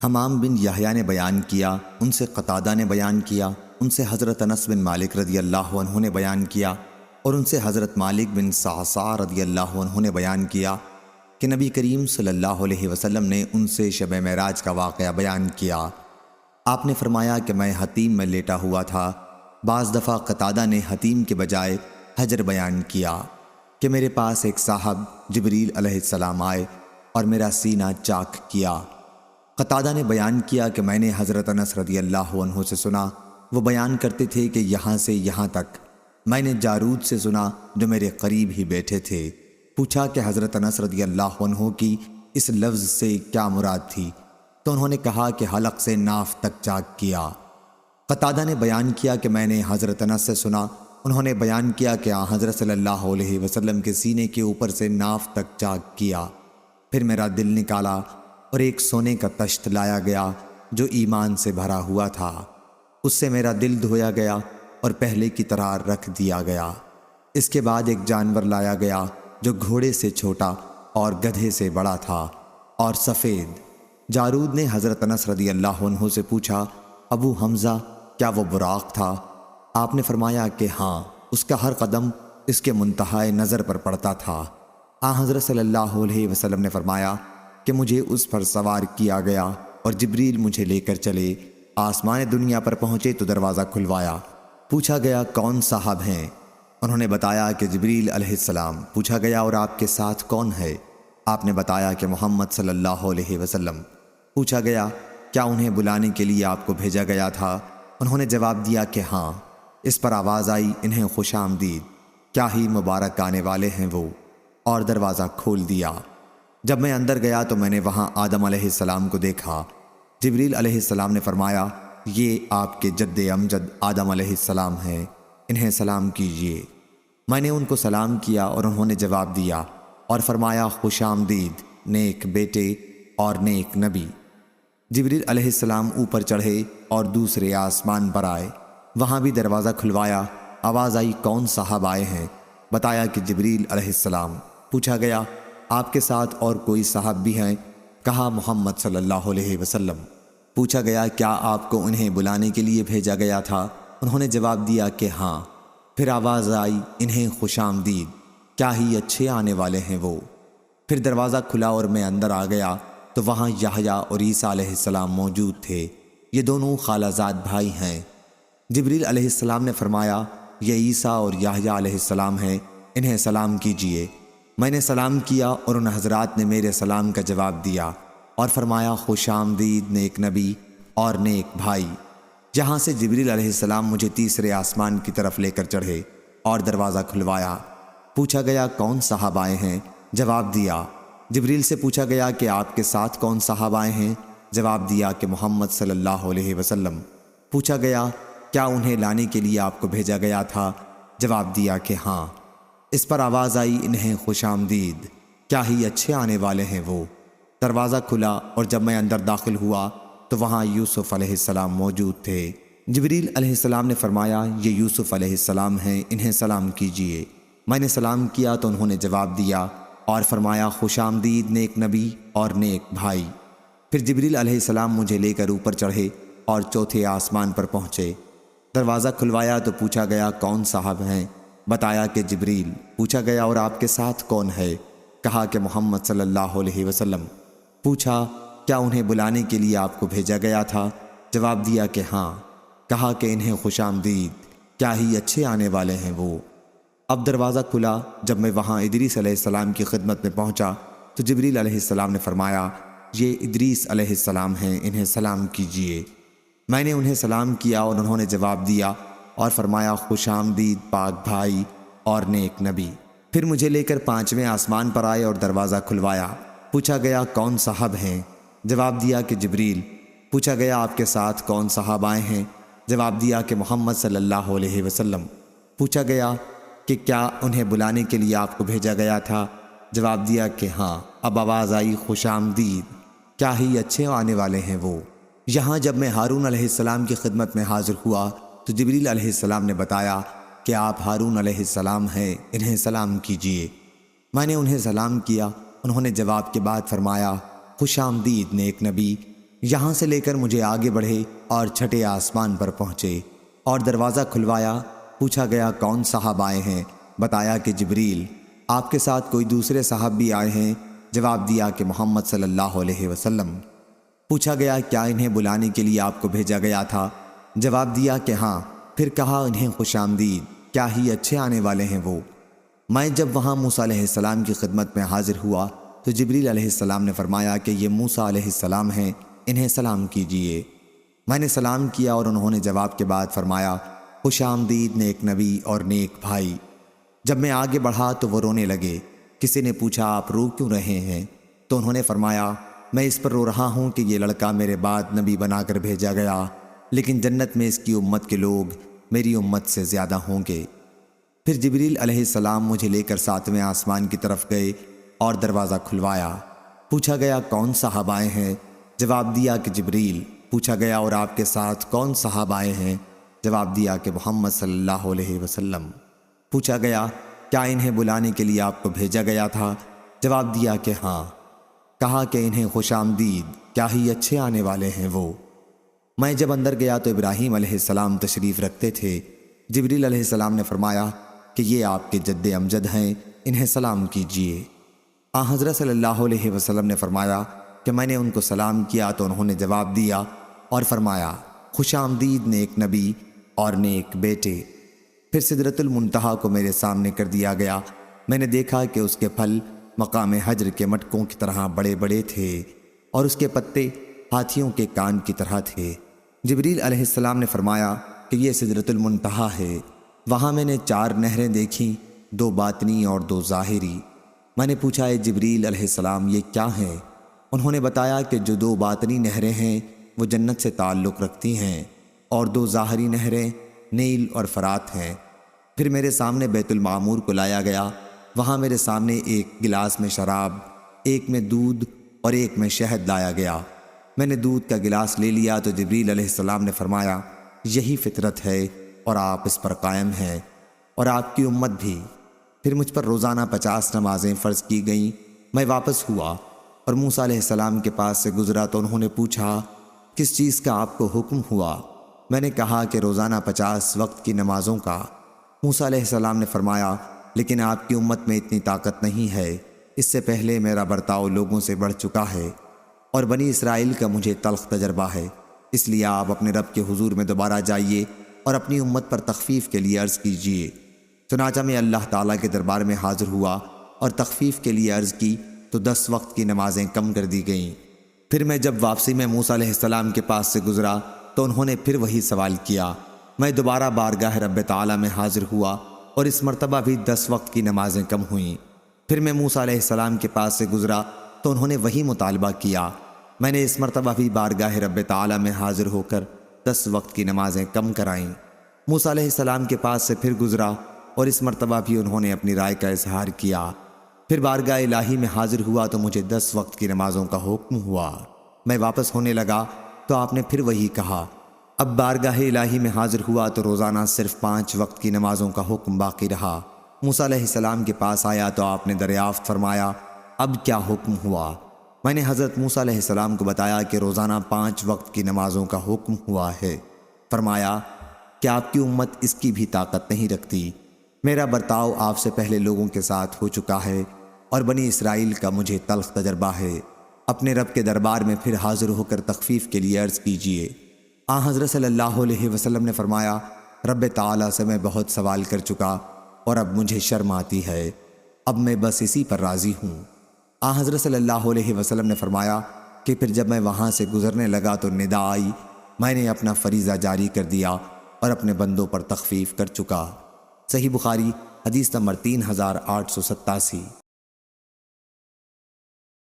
حمام بن یحییٰ نے بیان کیا، ان سے قتادہ نے بیان کیا، ان سے حضرت انس بن مالک رضی اللہ عنہ نے بیان کیا اور ان سے حضرت مالک بن صعصع رضی اللہ عنہ نے بیان کیا کہ نبی کریم صلی اللہ علیہ وسلم نے ان سے شب معراج کا واقعہ بیان کیا۔ آپ نے فرمایا کہ میں حتیم میں لیٹا ہوا تھا۔ بعض دفعہ قتادہ نے حتیم کے بجائے حجر بیان کیا کہ میرے پاس ایک صاحب جبریل علیہ السلام آئے اور میرا سینہ چاک کیا۔ قتادہ نے بیان کیا کہ میں نے حضرت انس رضی اللہ عنہ سے سنا، وہ بیان کرتے تھے کہ یہاں سے یہاں تک۔ میں نے جارود سے سنا جو میرے قریب ہی بیٹھے تھے۔ پوچھا کہ حضرت انس رضی اللہ عنہ کی اس لفظ سے کیا مراد تھی، تو انہوں نے کہا کہ حلق سے ناف تک چاک کیا۔ قتادہ نے بیان کیا کہ میں نے حضرت انس سے سنا، انہوں نے بیان کیا کہ حضرت صلی اللہ علیہ وسلم کے سینے کے اوپر سے ناف تک چاک کیا۔ پھر میرا دل نکالا اور ایک سونے کا تشت لایا گیا جو ایمان سے بھرا ہوا تھا، اس سے میرا دل دھویا گیا اور پہلے کی طرح رکھ دیا گیا۔ اس کے بعد ایک جانور لایا گیا جو گھوڑے سے چھوٹا اور گدھے سے بڑا تھا اور سفید۔ جارود نے حضرت انس رضی اللہ عنہ سے پوچھا، ابو حمزہ کیا وہ براق تھا؟ آپ نے فرمایا کہ ہاں، اس کا ہر قدم اس کے منتہائے نظر پر پڑتا تھا۔ حضرت صلی اللہ علیہ وسلم نے فرمایا کہ مجھے اس پر سوار کیا گیا اور جبریل مجھے لے کر چلے۔ آسمان دنیا پر پہنچے تو دروازہ کھلوایا۔ پوچھا گیا کون صاحب ہیں؟ انہوں نے بتایا کہ جبریل علیہ السلام۔ پوچھا گیا اور آپ کے ساتھ کون ہے؟ آپ نے بتایا کہ محمد صلی اللہ علیہ وسلم۔ پوچھا گیا کیا انہیں بلانے کے لیے آپ کو بھیجا گیا تھا؟ انہوں نے جواب دیا کہ ہاں۔ اس پر آواز آئی، انہیں خوش آمدید، کیا ہی مبارک آنے والے ہیں وہ، اور دروازہ کھول دیا۔ جب میں اندر گیا تو میں نے وہاں آدم علیہ السلام کو دیکھا۔ جبریل علیہ السلام نے فرمایا، یہ آپ کے جد امجد آدم علیہ السلام ہیں، انہیں سلام کیجیے۔ میں نے ان کو سلام کیا اور انہوں نے جواب دیا اور فرمایا، خوش آمدید نیک بیٹے اور نیک نبی۔ جبریل علیہ السلام اوپر چڑھے اور دوسرے آسمان پر آئے، وہاں بھی دروازہ کھلوایا۔ آواز آئی، کون صاحب آئے ہیں؟ بتایا کہ جبریل علیہ السلام۔ پوچھا گیا آپ کے ساتھ اور کوئی صاحب بھی ہیں؟ کہا محمد صلی اللہ علیہ وسلم۔ پوچھا گیا کیا آپ کو انہیں بلانے کے لیے بھیجا گیا تھا؟ انہوں نے جواب دیا کہ ہاں۔ پھر آواز آئی، انہیں خوش آمدید، کیا ہی اچھے آنے والے ہیں وہ۔ پھر دروازہ کھلا اور میں اندر آ گیا تو وہاں یحییٰ اور عیسیٰ علیہ السلام موجود تھے، یہ دونوں خالہ زاد بھائی ہیں۔ جبریل علیہ السلام نے فرمایا، یہ عیسیٰ اور یحییٰ علیہ السلام ہیں، انہیں سلام کیجیے۔ میں نے سلام کیا اور ان حضرات نے میرے سلام کا جواب دیا اور فرمایا، خوش آمدید نیک نبی اور نیک بھائی۔ جہاں سے جبریل علیہ السلام مجھے تیسرے آسمان کی طرف لے کر چڑھے اور دروازہ کھلوایا۔ پوچھا گیا کون صاحب آئے ہیں؟ جواب دیا۔ جبریل سے پوچھا گیا کہ آپ کے ساتھ کون صاحب آئے ہیں؟ جواب دیا کہ محمد صلی اللہ علیہ وسلم۔ پوچھا گیا کیا انہیں لانے کے لیے آپ کو بھیجا گیا تھا؟ جواب دیا کہ ہاں۔ اس پر آواز آئی، انہیں خوش آمدید، کیا ہی اچھے آنے والے ہیں وہ۔ دروازہ کھلا اور جب میں اندر داخل ہوا تو وہاں یوسف علیہ السلام موجود تھے۔ جبریل علیہ السلام نے فرمایا، یہ یوسف علیہ السلام ہیں، انہیں سلام کیجیے۔ میں نے سلام کیا تو انہوں نے جواب دیا اور فرمایا، خوش آمدید نیک نبی اور نیک بھائی۔ پھر جبریل علیہ السلام مجھے لے کر اوپر چڑھے اور چوتھے آسمان پر پہنچے۔ دروازہ کھلوایا تو پوچھا گیا کون صاحب ہیں؟ بتایا کہ جبریل۔ پوچھا گیا اور آپ کے ساتھ کون ہے؟ کہا کہ محمد صلی اللہ علیہ وسلم۔ پوچھا کیا انہیں بلانے کے لیے آپ کو بھیجا گیا تھا؟ جواب دیا کہ ہاں۔ کہا کہ انہیں خوش آمدید، کیا ہی اچھے آنے والے ہیں وہ۔ اب دروازہ کھلا، جب میں وہاں ادریس علیہ السلام کی خدمت میں پہنچا تو جبریل علیہ السلام نے فرمایا، یہ ادریس علیہ السلام ہیں، انہیں سلام کیجیے۔ میں نے انہیں سلام کیا اور انہوں نے جواب دیا اور فرمایا، خوش آمدید پاک بھائی اور نیک نبی۔ پھر مجھے لے کر پانچویں آسمان پر آئے اور دروازہ کھلوایا۔ پوچھا گیا کون صاحب ہیں؟ جواب دیا کہ جبریل۔ پوچھا گیا آپ کے ساتھ کون صاحب آئے ہیں؟ جواب دیا کہ محمد صلی اللہ علیہ وسلم۔ پوچھا گیا کہ کیا انہیں بلانے کے لیے آپ کو بھیجا گیا تھا؟ جواب دیا کہ ہاں۔ اب آواز آئی، خوش آمدید، کیا ہی اچھے آنے والے ہیں وہ۔ یہاں جب میں ہارون علیہ السلام کی خدمت میں حاضر ہوا تو جبریل علیہ السلام نے بتایا کہ آپ ہارون علیہ السلام ہیں، انہیں سلام کیجیے۔ میں نے انہیں سلام کیا، انہوں نے جواب کے بعد فرمایا، خوش آمدید نیک نبی یہاں سے لے کر مجھے آگے بڑھے اور چھٹے آسمان پر پہنچے اور دروازہ کھلوایا۔ پوچھا گیا کون صاحب آئے ہیں؟ بتایا کہ جبریل۔ آپ کے ساتھ کوئی دوسرے صاحب بھی آئے ہیں؟ جواب دیا کہ محمد صلی اللہ علیہ وسلم۔ پوچھا گیا کیا انہیں بلانے کے لیے آپ کو بھیجا گیا تھا؟ جواب دیا کہ ہاں۔ پھر کہا انہیں خوش آمدید، کیا ہی اچھے آنے والے ہیں وہ۔ میں جب وہاں موسیٰ علیہ السلام کی خدمت میں حاضر ہوا تو جبریل علیہ السلام نے فرمایا کہ یہ موسیٰ علیہ السلام ہیں، انہیں سلام کیجئے۔ میں نے سلام کیا اور انہوں نے جواب کے بعد فرمایا خوش آمدید نیک نبی اور نیک بھائی۔ جب میں آگے بڑھا تو وہ رونے لگے۔ کسی نے پوچھا آپ رو کیوں رہے ہیں؟ تو انہوں نے فرمایا میں اس پر رو رہا ہوں کہ یہ لڑکا میرے بعد نبی بنا کر بھیجا گیا، لیکن جنت میں اس کی امت کے لوگ میری امت سے زیادہ ہوں گے۔ پھر جبریل علیہ السلام مجھے لے کر 7ویں آسمان کی طرف گئے اور دروازہ کھلوایا۔ پوچھا گیا کون صاحب آئے ہیں؟ جواب دیا کہ جبریل۔ پوچھا گیا اور آپ کے ساتھ کون صاحب آئے ہیں؟ جواب دیا کہ محمد صلی اللہ علیہ وسلم۔ پوچھا گیا کیا انہیں بلانے کے لیے آپ کو بھیجا گیا تھا؟ جواب دیا کہ ہاں۔ کہا کہ انہیں خوش آمدید، کیا ہی اچھے آنے والے ہیں وہ۔ میں جب اندر گیا تو ابراہیم علیہ السلام تشریف رکھتے تھے۔ جبریل علیہ السلام نے فرمایا کہ یہ آپ کے جد امجد ہیں، انہیں سلام کیجئے۔ حضرت صلی اللہ علیہ وسلم نے فرمایا کہ میں نے ان کو سلام کیا تو انہوں نے جواب دیا اور فرمایا خوش آمدید نیک نبی اور نیک بیٹے۔ پھر سدرۃ المنتہا کو میرے سامنے کر دیا گیا۔ میں نے دیکھا کہ اس کے پھل مقام حجر کے مٹکوں کی طرح بڑے بڑے تھے اور اس کے پتے ہاتھیوں کے کان کی طرح تھے۔ جبریل علیہ السلام نے فرمایا کہ یہ سدرۃ المنتہا ہے۔ وہاں میں نے 4 نہریں دیکھیں، 2 باطنی اور 2 ظاہری۔ میں نے پوچھا اے جبریل علیہ السلام یہ کیا ہیں؟ انہوں نے بتایا کہ جو 2 باطنی نہریں ہیں وہ جنت سے تعلق رکھتی ہیں اور 2 ظاہری نہریں نیل اور فرات ہیں۔ پھر میرے سامنے بیت المعمور کو لایا گیا۔ وہاں میرے سامنے ایک گلاس میں شراب، ایک میں دودھ اور ایک میں شہد لایا گیا۔ میں نے دودھ کا گلاس لے لیا تو جبریل علیہ السلام نے فرمایا یہی فطرت ہے اور آپ اس پر قائم ہیں اور آپ کی امت بھی۔ پھر مجھ پر روزانہ 50 نمازیں فرض کی گئیں۔ میں واپس ہوا اور موسیٰ علیہ السلام کے پاس سے گزرا تو انہوں نے پوچھا کس چیز کا آپ کو حکم ہوا؟ میں نے کہا کہ روزانہ 50 وقت کی نمازوں کا۔ موسیٰ علیہ السلام نے فرمایا لیکن آپ کی امت میں اتنی طاقت نہیں ہے، اس سے پہلے میرا برتاؤ لوگوں سے بڑھ چکا ہے اور بنی اسرائیل کا مجھے تلخ تجربہ ہے، اس لیے آپ اپنے رب کے حضور میں دوبارہ جائیے اور اپنی امت پر تخفیف کے لیے عرض کیجیے۔ چنانچہ میں اللہ تعالیٰ کے دربار میں حاضر ہوا اور تخفیف کے لیے عرض کی تو 10 وقت کی نمازیں کم کر دی گئیں۔ پھر میں جب واپسی میں موسیٰ علیہ السلام کے پاس سے گزرا تو انہوں نے پھر وہی سوال کیا۔ میں دوبارہ بارگاہ رب تعالیٰ میں حاضر ہوا اور اس مرتبہ بھی 10 وقت کی نمازیں کم ہوئیں۔ پھر میں موسیٰ علیہ السلام کے پاس سے گزرا تو انہوں نے وہی مطالبہ کیا۔ میں نے اس مرتبہ بھی بارگاہ رب تعالیٰ میں حاضر ہو کر 10 وقت کی نمازیں کم کرائیں۔ موسیٰ علیہ السلام کے پاس سے پھر گزرا اور اس مرتبہ بھی انہوں نے اپنی رائے کا اظہار کیا۔ پھر بارگاہ الہی میں حاضر ہوا تو مجھے 10 وقت کی نمازوں کا حکم ہوا۔ میں واپس ہونے لگا تو آپ نے پھر وہی کہا۔ اب بارگاہ الہی میں حاضر ہوا تو روزانہ صرف 5 وقت کی نمازوں کا حکم باقی رہا۔ موسیٰ علیہ السلام کے پاس آیا تو آپ نے دریافت فرمایا اب کیا حکم ہوا؟ میں نے حضرت موسیٰ علیہ السلام کو بتایا کہ روزانہ 5 وقت کی نمازوں کا حکم ہوا ہے۔ فرمایا کہ آپ کی امت اس کی بھی طاقت نہیں رکھتی۔ میرا برتاؤ آپ سے پہلے لوگوں کے ساتھ ہو چکا ہے اور بنی اسرائیل کا مجھے تلخ تجربہ ہے۔ اپنے رب کے دربار میں پھر حاضر ہو کر تخفیف کے لیے عرض کیجیے۔ حضرت صلی اللہ علیہ وسلم نے فرمایا رب تعالیٰ سے میں بہت سوال کر چکا اور اب مجھے شرم آتی ہے، اب میں بس اسی پر راضی ہوں۔ حضرت صلی اللہ علیہ وسلم نے فرمایا کہ پھر جب میں وہاں سے گزرنے لگا تو ندا آئی، میں نے اپنا فریضہ جاری کر دیا اور اپنے بندوں پر تخفیف کر چکا۔ صحیح بخاری حدیث نمبر 3887۔